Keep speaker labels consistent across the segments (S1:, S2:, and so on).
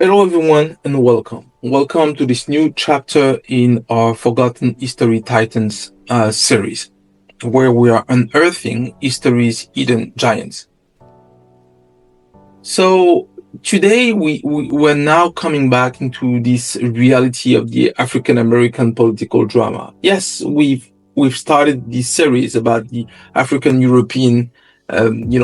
S1: Hello, everyone, and welcome. Welcome to this new chapter in our Forgotten History Titans series, where we are unearthing history's hidden giants. So today we're now coming back into this reality of the African American political drama. Yes, we've started this series about the African European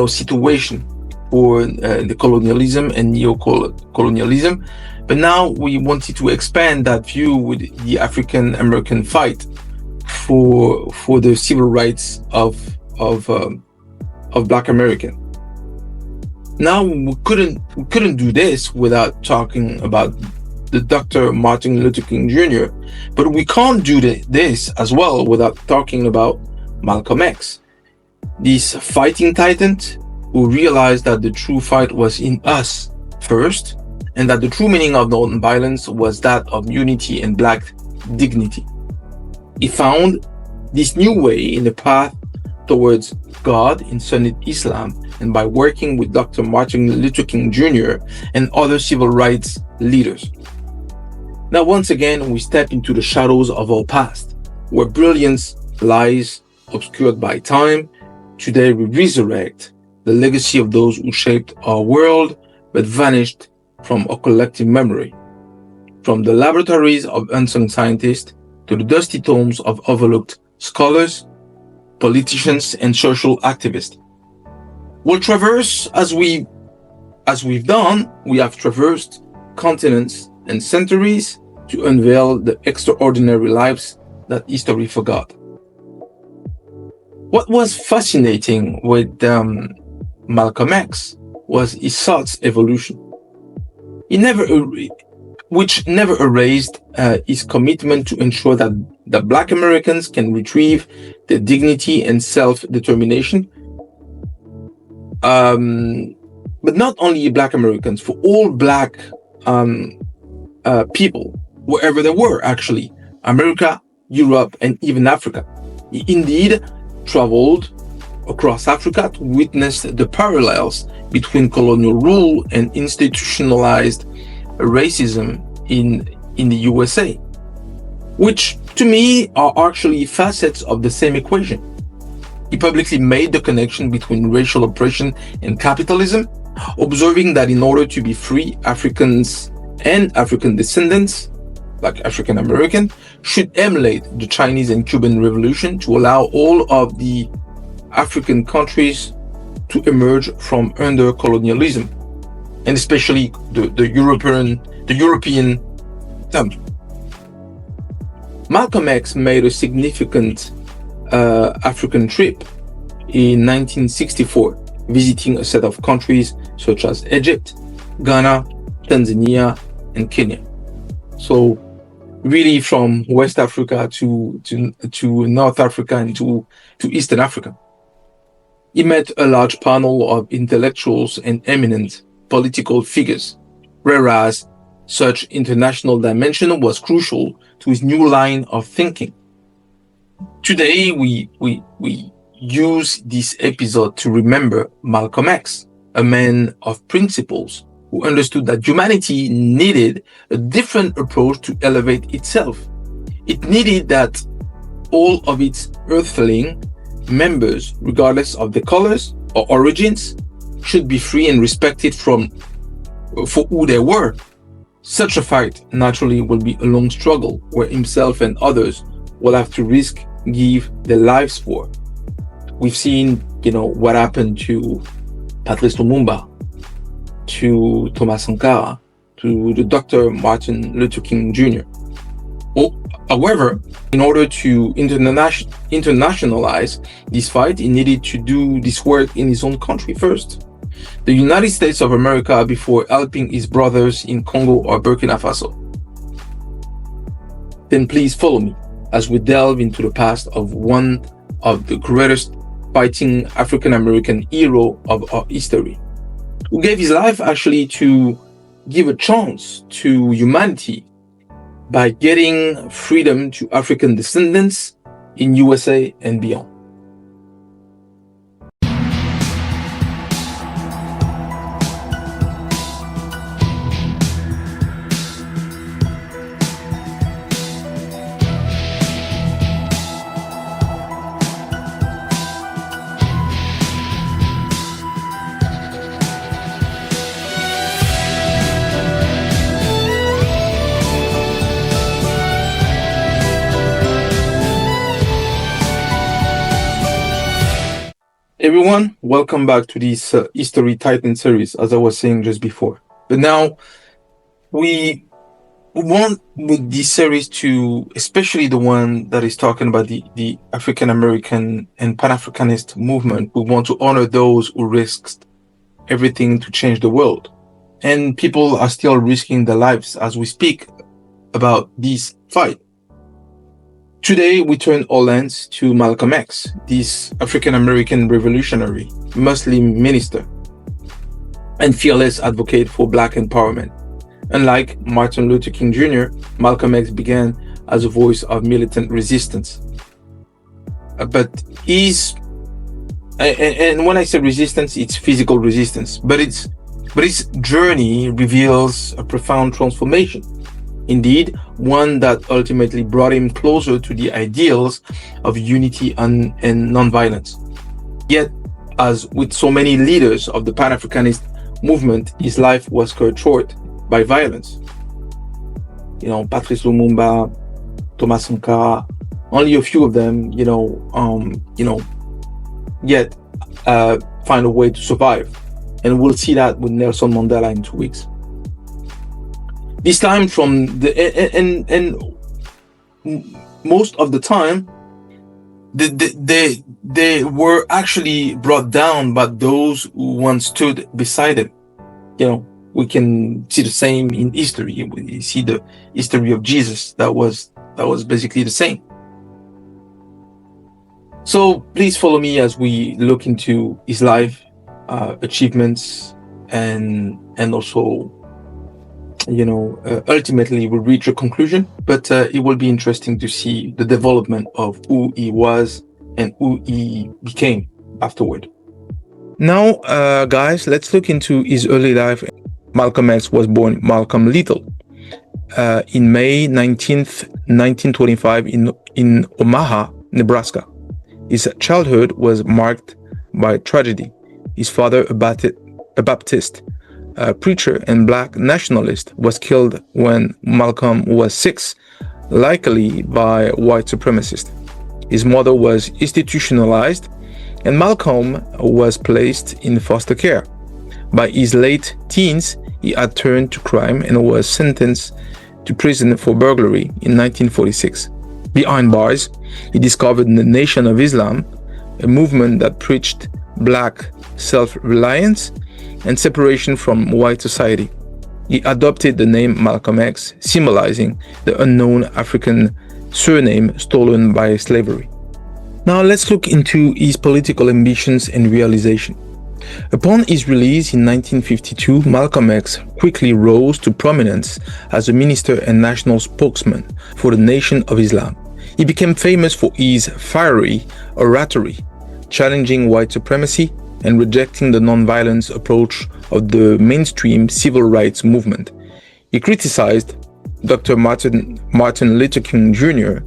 S1: situation for the colonialism and neo-colonialism, but now we wanted to expand that view with the African American fight for the civil rights of Black American. Now we couldn't do this without talking about the Dr. Martin Luther King Jr., but we can't do this as well without talking about Malcolm X, this fighting titan who realized that the true fight was in us first, and that the true meaning of nonviolence was that of unity and Black dignity. He found this new way in the path towards God in Sunni Islam, and by working with Dr. Martin Luther King Jr. and other civil rights leaders. Now, once again, we step into the shadows of our past, where brilliance lies obscured by time. Today, we resurrect the legacy of those who shaped our world but vanished from our collective memory. From the laboratories of unsung scientists to the dusty tomes of overlooked scholars, politicians, and social activists. We'll traverse as we've done. We have traversed continents and centuries to unveil the extraordinary lives that history forgot. What was fascinating with Malcolm X was his thought's evolution. Which never erased his commitment to ensure that Black Americans can retrieve their dignity and self-determination. But not only Black Americans, for all Black people, wherever they were, actually, America, Europe, and even Africa. He indeed traveled across Africa to witness the parallels between colonial rule and institutionalized racism in the USA, which to me are actually facets of the same equation. He publicly made the connection between racial oppression and capitalism, observing that in order to be free, Africans and African descendants, like African American, should emulate the Chinese and Cuban Revolution to allow all of the African countries to emerge from under colonialism, and especially the European. Malcolm X made a significant African trip in 1964, visiting a set of countries such as Egypt, Ghana, Tanzania, and Kenya. So really from West Africa to North Africa and to Eastern Africa. He met a large panel of intellectuals and eminent political figures, whereas such international dimension was crucial to his new line of thinking. Today, we use this episode to remember Malcolm X, a man of principles who understood that humanity needed a different approach to elevate itself. It needed that all of its earthling members, regardless of their colors or origins, should be free and respected for who they were. Such a fight naturally will be a long struggle where himself and others will have to give their lives for. We've seen, what happened to Patrice Lumumba, to Thomas Sankara, to the Dr. Martin Luther King Jr. However, in order to internationalize this fight, he needed to do this work in his own country first. The United States of America, before helping his brothers in Congo or Burkina Faso. Then please follow me as we delve into the past of one of the greatest fighting African American hero of our history, who gave his life actually to give a chance to humanity by getting freedom to African descendants in USA and beyond. everyone, welcome back to this History Titan series, as I was saying just before. But now, we want with this series to, especially the one that is talking about the African American and Pan-Africanist movement, we want to honor those who risked everything to change the world. And people are still risking their lives as we speak about this fight. Today, we turn our lens to Malcolm X, this African-American revolutionary, Muslim minister, and fearless advocate for Black empowerment. Unlike Martin Luther King Jr., Malcolm X began as a voice of militant resistance. But and when I say resistance, it's physical resistance, but his journey reveals a profound transformation. Indeed, one that ultimately brought him closer to the ideals of unity and nonviolence. Yet, as with so many leaders of the Pan-Africanist movement, his life was cut short by violence. Patrice Lumumba, Thomas Sankara, only a few of them, yet find a way to survive. And we'll see that with Nelson Mandela in 2 weeks. This time from and most of the time, they were actually brought down by those who once stood beside them. We can see the same in history. We see the history of Jesus that was basically the same. So please follow me as we look into his life, achievements, and also, ultimately we'll reach a conclusion, but it will be interesting to see the development of who he was and who he became afterward. Now, guys, let's look into his early life. Malcolm X was born Malcolm Little in May 19th, 1925 in Omaha, Nebraska. His childhood was marked by tragedy. His father, a Baptist preacher and Black nationalist, was killed when Malcolm was 6, likely by white supremacists. His mother was institutionalized, and Malcolm was placed in foster care. By his late teens, he had turned to crime and was sentenced to prison for burglary in 1946. Behind bars, he discovered the Nation of Islam, a movement that preached Black self-reliance and separation from white society. He adopted the name Malcolm X, symbolizing the unknown African surname stolen by slavery. Now let's look into his political ambitions and realization. Upon his release in 1952, Malcolm X quickly rose to prominence as a minister and national spokesman for the Nation of Islam. He became famous for his fiery oratory, challenging white supremacy and rejecting the nonviolence approach of the mainstream civil rights movement. He criticized Dr. Martin Luther King Jr.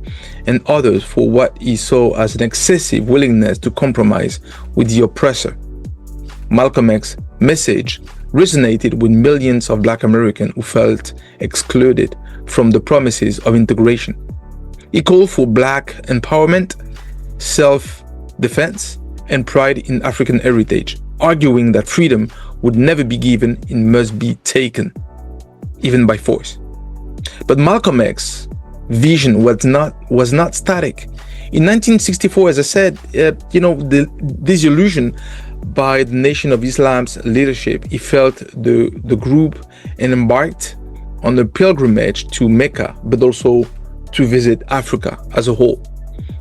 S1: and others for what he saw as an excessive willingness to compromise with the oppressor. Malcolm X's message resonated with millions of Black Americans who felt excluded from the promises of integration. He called for Black empowerment, self-defense, and pride in African heritage, arguing that freedom would never be given and must be taken, even by force. But Malcolm X's vision was not static. In 1964, as I said, the disillusion by the Nation of Islam's leadership, he felt the group and embarked on a pilgrimage to Mecca, but also to visit Africa as a whole.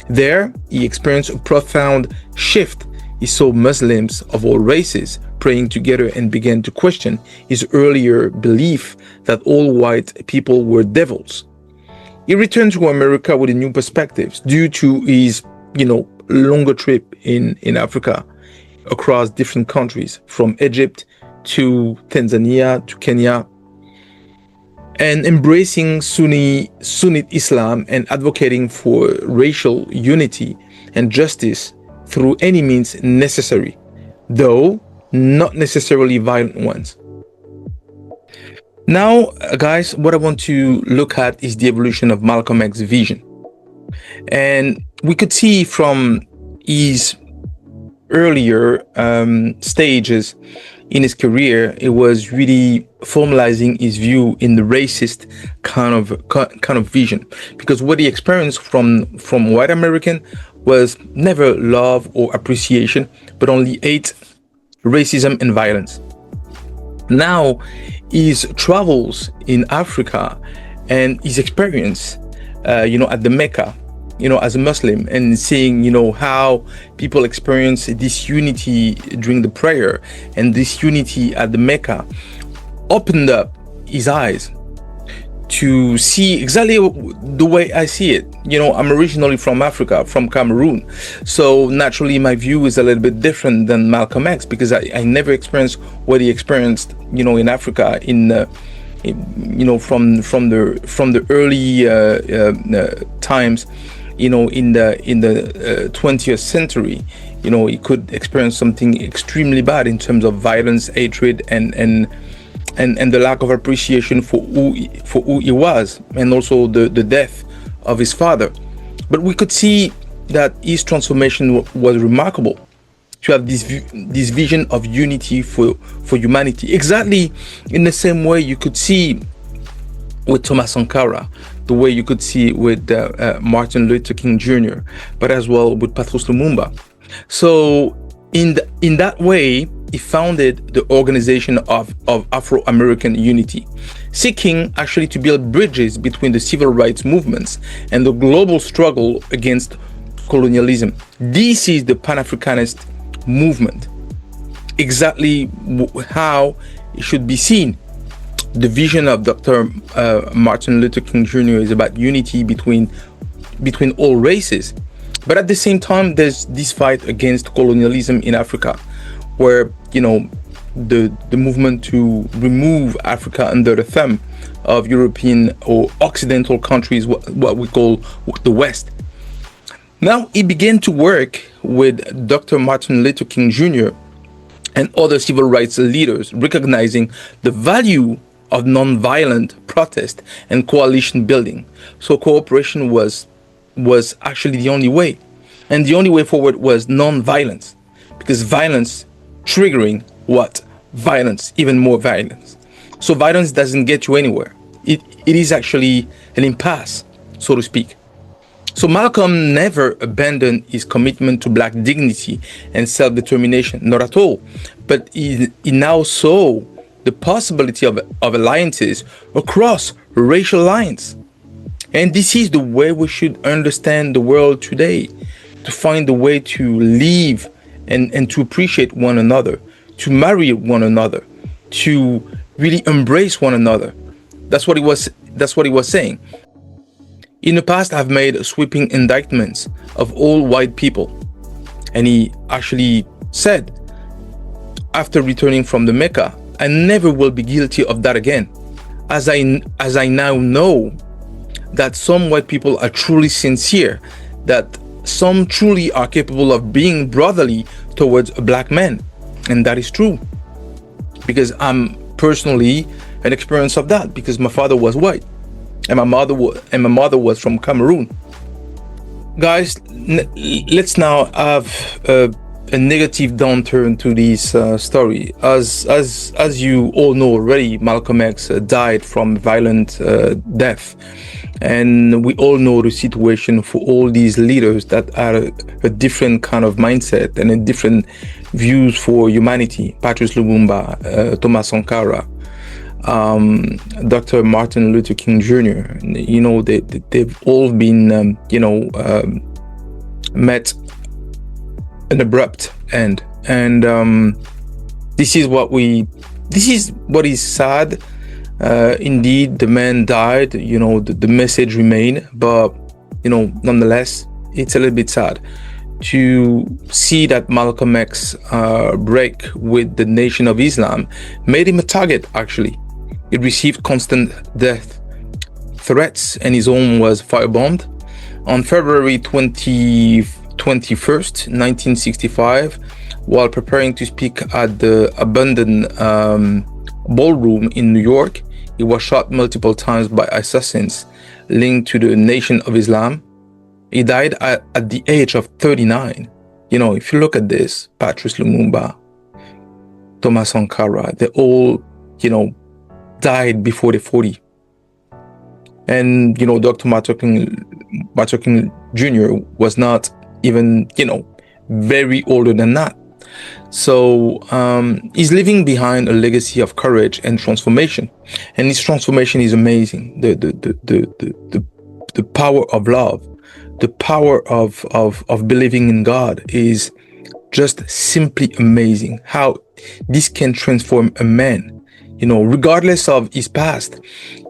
S1: There, he experienced a profound shift. He saw Muslims of all races praying together and began to question his earlier belief that all white people were devils. He returned to America with a new perspectives due to his, longer trip in Africa across different countries, from Egypt to Tanzania to Kenya, and embracing Sunnite Islam and advocating for racial unity and justice through any means necessary, though not necessarily violent ones. Now, guys, what I want to look at is the evolution of Malcolm X's vision. And we could see from his earlier stages in his career, it was really formalizing his view in the racist kind of vision, because what he experienced from white American was never love or appreciation, but only hate, racism, and violence. Now, his travels in Africa and his experience, at the Mecca, as a Muslim, and seeing, how people experience this unity during the prayer and this unity at the Mecca, opened up his eyes to see exactly the way I see it. I'm originally from Africa, from Cameroon. So naturally, my view is a little bit different than MalcolmX, because I never experienced what he experienced, in Africa, from the early times, in the 20th century. He could experience something extremely bad in terms of violence, hatred, and the lack of appreciation for who he was, and also the death of his father. But we could see that his transformation was remarkable, to have this vision of unity for humanity, exactly in the same way you could see with Thomas Sankara, the way you could see with Martin Luther King Jr., but as well with Patrice Lumumba. So in that way, he founded the Organization of Afro-American Unity, seeking actually to build bridges between the civil rights movements and the global struggle against colonialism. This is the Pan-Africanist movement, exactly how it should be seen. The vision of Dr. Martin Luther King Jr. is about unity between all races. But at the same time, there's this fight against colonialism in Africa, where, the movement to remove Africa under the thumb of European or Occidental countries, what we call the West. Now, he began to work with Dr. Martin Luther King Jr. and other civil rights leaders, recognizing the value of nonviolent protest and coalition building. So cooperation was actually the only way. And the only way forward was nonviolence, because violence triggering what? Violence, even more violence. So violence doesn't get you anywhere. It is actually an impasse, so to speak. So Malcolm never abandoned his commitment to Black dignity and self-determination, not at all. But he now saw the possibility of alliances across racial lines. And this is the way we should understand the world today, to find a way to live and to appreciate one another, to marry one another, to really embrace one another. That's what he was saying. In the past, I've made sweeping indictments of all white people. And he actually said, after returning from the Mecca, I never will be guilty of that again, as I now know that some white people are truly sincere, that some truly are capable of being brotherly towards a Black man. And that is true, because I'm personally an experience of that, because my father was white and my mother was from Cameroon. Guys, let's now have a negative downturn to this story. As you all know already, Malcolm X died from violent death, and we all know the situation for all these leaders that are a different kind of mindset and a different views for humanity. Patrice Lumumba, Thomas Sankara, Dr. Martin Luther King Jr. They've all been met an abrupt end, and this is what is sad. Indeed, the man died, the message remained, but nonetheless, it's a little bit sad to see that Malcolm X break with the Nation of Islam made him a target. Actually, he received constant death threats, and his home was firebombed on February 21st, 1965, while preparing to speak at the abandoned ballroom in New York. He was shot multiple times by assassins linked to the Nation of Islam. He died at the age of 39. If you look at this, Patrice Lumumba, Thomas Sankara, they all, died before the 40. And, Dr. Martin King Jr. was not even, very older than that. So he's leaving behind a legacy of courage and transformation. And this transformation is amazing. The power of love, the power of believing in God is just simply amazing. How this can transform a man. Regardless of his past,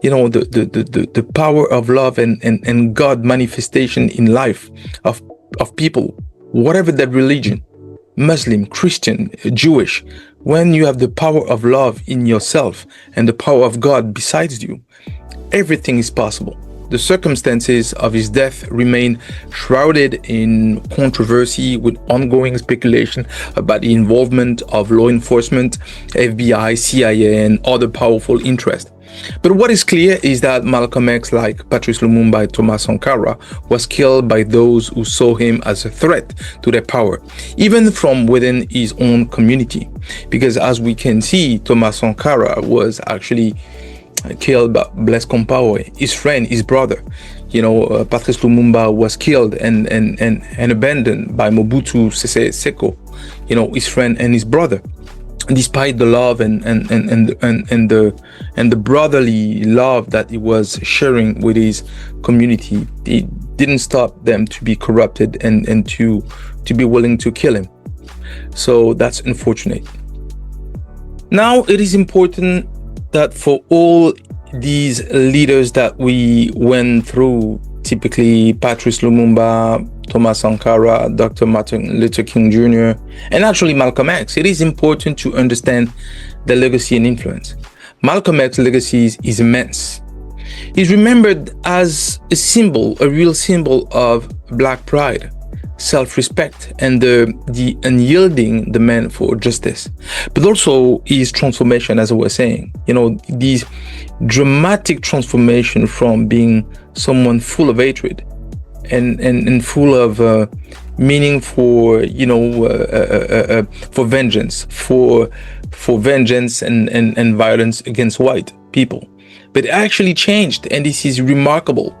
S1: the power of love and God manifestation in life of people, whatever that religion, Muslim, Christian, Jewish, when you have the power of love in yourself and the power of God besides you, everything is possible. The circumstances of his death remain shrouded in controversy, with ongoing speculation about the involvement of law enforcement, FBI, CIA, and other powerful interests. But what is clear is that Malcolm X, like Patrice Lumumba and Thomas Sankara, was killed by those who saw him as a threat to their power, even from within his own community. Because as we can see, Thomas Sankara was actually killed by Blaise Compaoré, his friend, his brother. Patrice Lumumba was killed and abandoned by Mobutu Sese Seko, his friend and his brother. Despite the love and the brotherly love that he was sharing with his community, it didn't stop them to be corrupted and to be willing to kill him. So that's unfortunate. Now it is important that for all these leaders that we went through, typically Patrice Lumumba, Thomas Sankara, Dr. Martin Luther King Jr., and actually Malcolm X, it is important to understand the legacy and influence. Malcolm X's legacy is immense. He's remembered as a symbol, a real symbol of Black pride, self-respect, and the unyielding demand for justice, but also his transformation, as I was saying. These dramatic transformation from being someone full of hatred and full of meaning for vengeance, for vengeance and violence against white people, but it actually changed, and this is remarkable.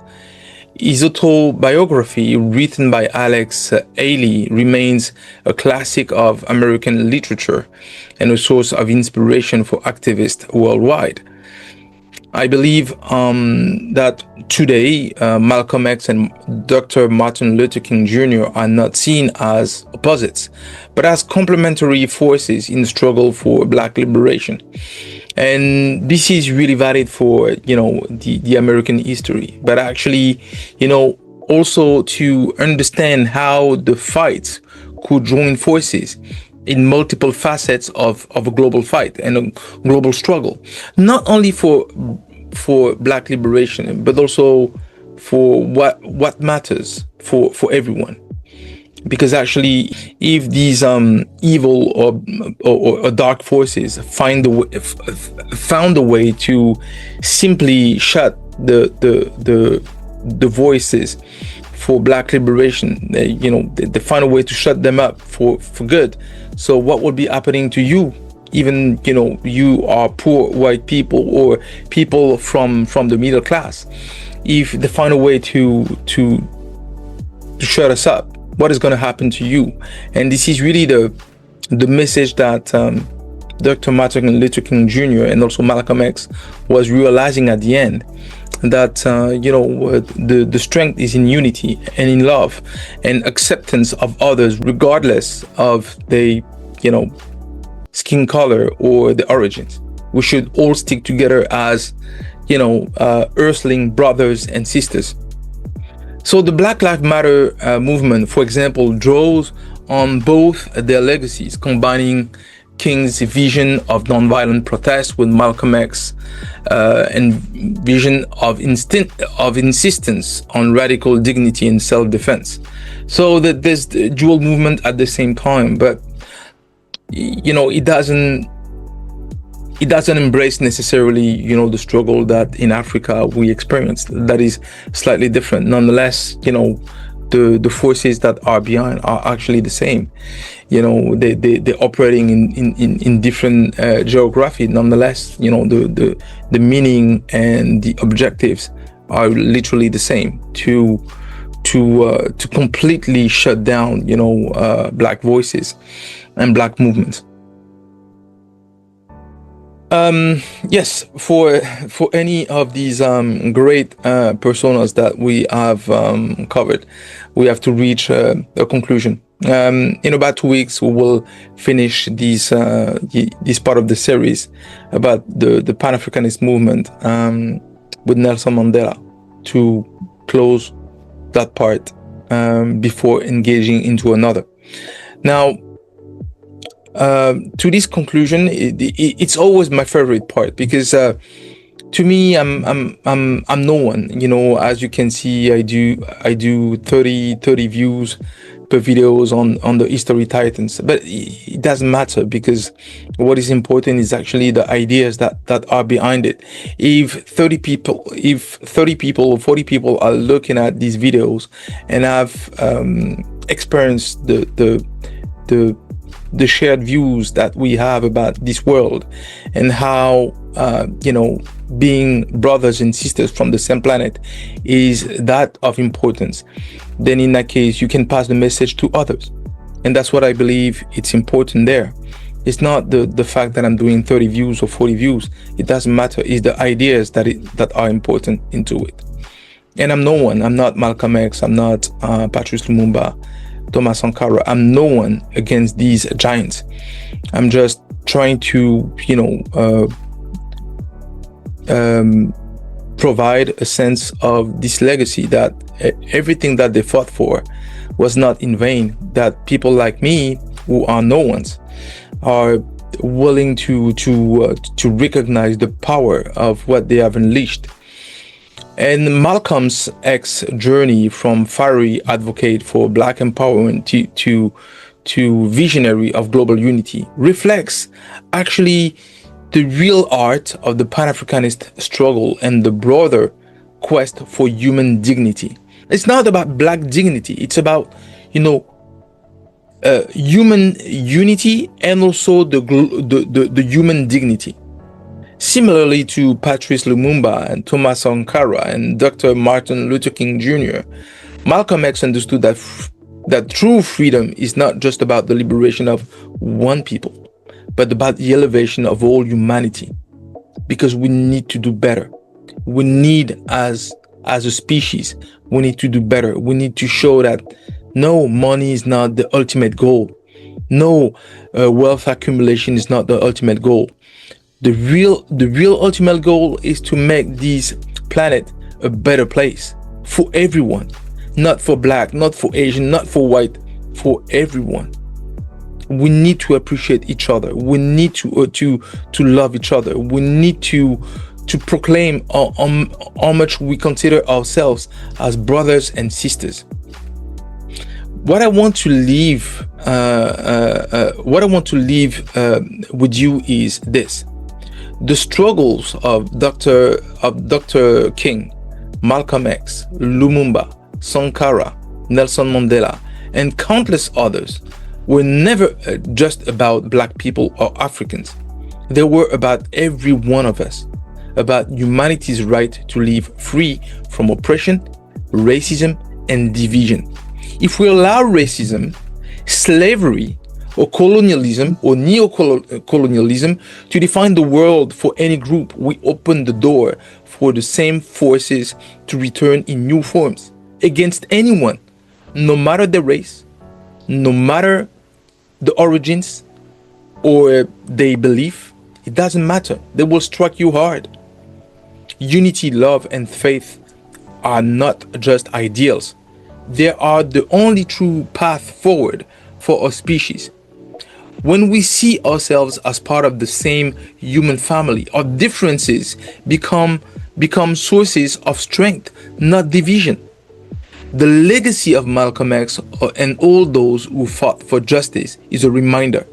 S1: His autobiography, written by Alex Haley, remains a classic of American literature and a source of inspiration for activists worldwide. I believe that today, Malcolm X and Dr. Martin Luther King Jr. are not seen as opposites, but as complementary forces in the struggle for Black liberation. And this is really valid for, the American history, but actually, also to understand how the fights could join forces in multiple facets of a global fight and a global struggle, not only for Black liberation, but also for what matters for everyone. Because actually, if these evil or dark forces found a way to simply shut the voices for Black liberation, they find a way to shut them up for good. So what will be happening to you? Even you are poor white people or people from the middle class. If they find a way to shut us up, what is going to happen to you? And this is really the message that Dr. Martin Luther King Jr. and also Malcolm X was realizing at the end, that the strength is in unity and in love and acceptance of others, regardless of their skin color or the origins. We should all stick together as earthling brothers and sisters. So the Black Lives Matter movement, for example, draws on both their legacies, combining King's vision of nonviolent protest with Malcolm X and vision of insistence on radical dignity and self-defense. So that there's the dual movement at the same time, but it doesn't embrace necessarily, the struggle that in Africa we experienced. That is slightly different. Nonetheless, the forces that are behind are actually the same. They're operating in different geography. Nonetheless, the meaning and the objectives are literally the same, to completely shut down black voices and black movements. Yes, for any of these great personas that we have covered, we have to reach a conclusion. In about 2 weeks, we will finish this part of the series about the Pan-Africanist movement with Nelson Mandela, to close that part before engaging into another. Now, to this conclusion, it's always my favorite part, because to me, I'm no one. As you can see, I do 30 views per videos on the History Titans, but it doesn't matter, because what is important is actually the ideas that are behind it. If 30 people or 40 people are looking at these videos and have experienced the shared views that we have about this world, and how being brothers and sisters from the same planet is that of importance, then in that case you can pass the message to others. And that's what I believe it's important there. It's not the fact that I'm doing 30 views or 40 views. It doesn't matter. It's the ideas that are important into it. And I'm no one. I'm not Malcolm X. I'm not Patrice Lumumba, Thomas Sankara. I'm no one against these giants. I'm just trying to, provide a sense of this legacy, that everything that they fought for was not in vain, that people like me, who are no ones, are willing to recognize the power of what they have unleashed. And Malcolm's X journey from fiery advocate for black empowerment to visionary of global unity reflects actually the real art of the Pan-Africanist struggle and the broader quest for human dignity. It's not about black dignity. It's about, human unity, and also the human dignity. Similarly to Patrice Lumumba and Thomas Sankara and Dr. Martin Luther King Jr., Malcolm X understood that true freedom is not just about the liberation of one people, but about the elevation of all humanity. Because we need to do better. We need, as a species, we need to do better. We need to show that no, money is not the ultimate goal. No, wealth accumulation is not the ultimate goal. The real ultimate goal is to make this planet a better place for everyone. Not for black, not for Asian, not for white, for everyone. We need to appreciate each other. We need to love each other. We need to proclaim how much we consider ourselves as brothers and sisters. What I want to leave with you is this: the struggles of Dr. King, Malcolm X, Lumumba, Sankara, Nelson Mandela, and countless others were never just about black people or Africans. They were about every one of us, about humanity's right to live free from oppression, racism, and division. If we allow racism, slavery, or colonialism or neo-colonialism to define the world for any group, we open the door for the same forces to return in new forms against anyone, no matter the race, no matter the origins or their belief. It doesn't matter. They will strike you hard. Unity, love, and faith are not just ideals. They are the only true path forward for our species. When we see ourselves as part of the same human family, our differences become sources of strength, not division. The legacy of Malcolm X and all those who fought for justice is a reminder.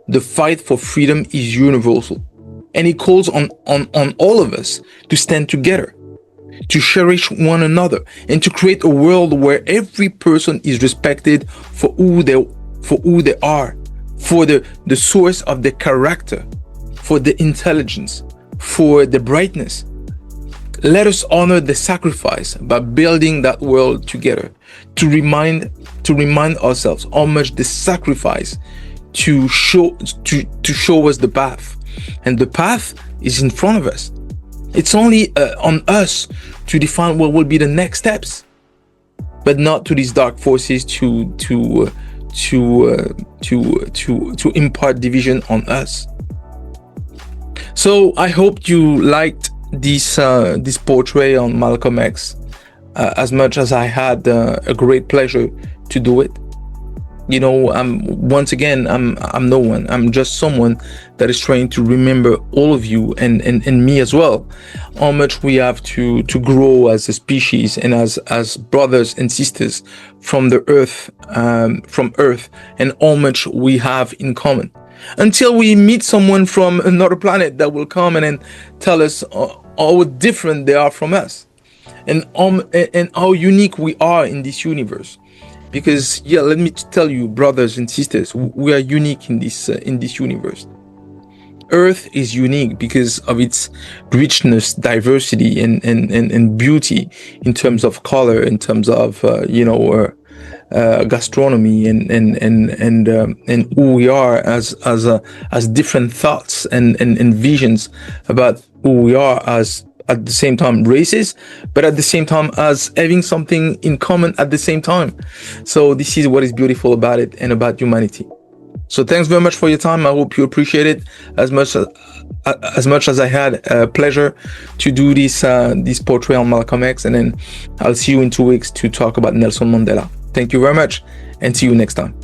S1: The fight for freedom is universal, and it calls on all of us to stand together. to cherish one another, and to create a world where every person is respected for who they are, for the source of their character, for the intelligence, for the brightness. Let us honor the sacrifice by building that world together, to remind ourselves how much the sacrifice to show us the path, and the path is in front of us. It's only on us to define what will be the next steps, but not to these dark forces to impart division on us. So I hope you liked this portrait on Malcolm X as much as I had a great pleasure to do it. You know, once again, I'm no one. I'm just someone that is trying to remember all of you and me as well, how much we have to grow as a species and as brothers and sisters from the earth, and how much we have in common. Until we meet someone from another planet that will come and tell us how different they are from us, and how unique we are in this universe. Because let me tell you, brothers and sisters, we are unique in this universe. Earth is unique because of its richness, diversity, and beauty in terms of color, in terms of gastronomy, and who we are as different thoughts and visions about who we are as, at the same time, races, but at the same time as having something in common at the same time. So this is what is beautiful about it and about humanity. So thanks very much for your time. I hope you appreciate it as much as I had a pleasure to do this portrait on Malcolm X, and then I'll see you in 2 weeks to talk about Nelson Mandela. Thank you very much, and see you next time.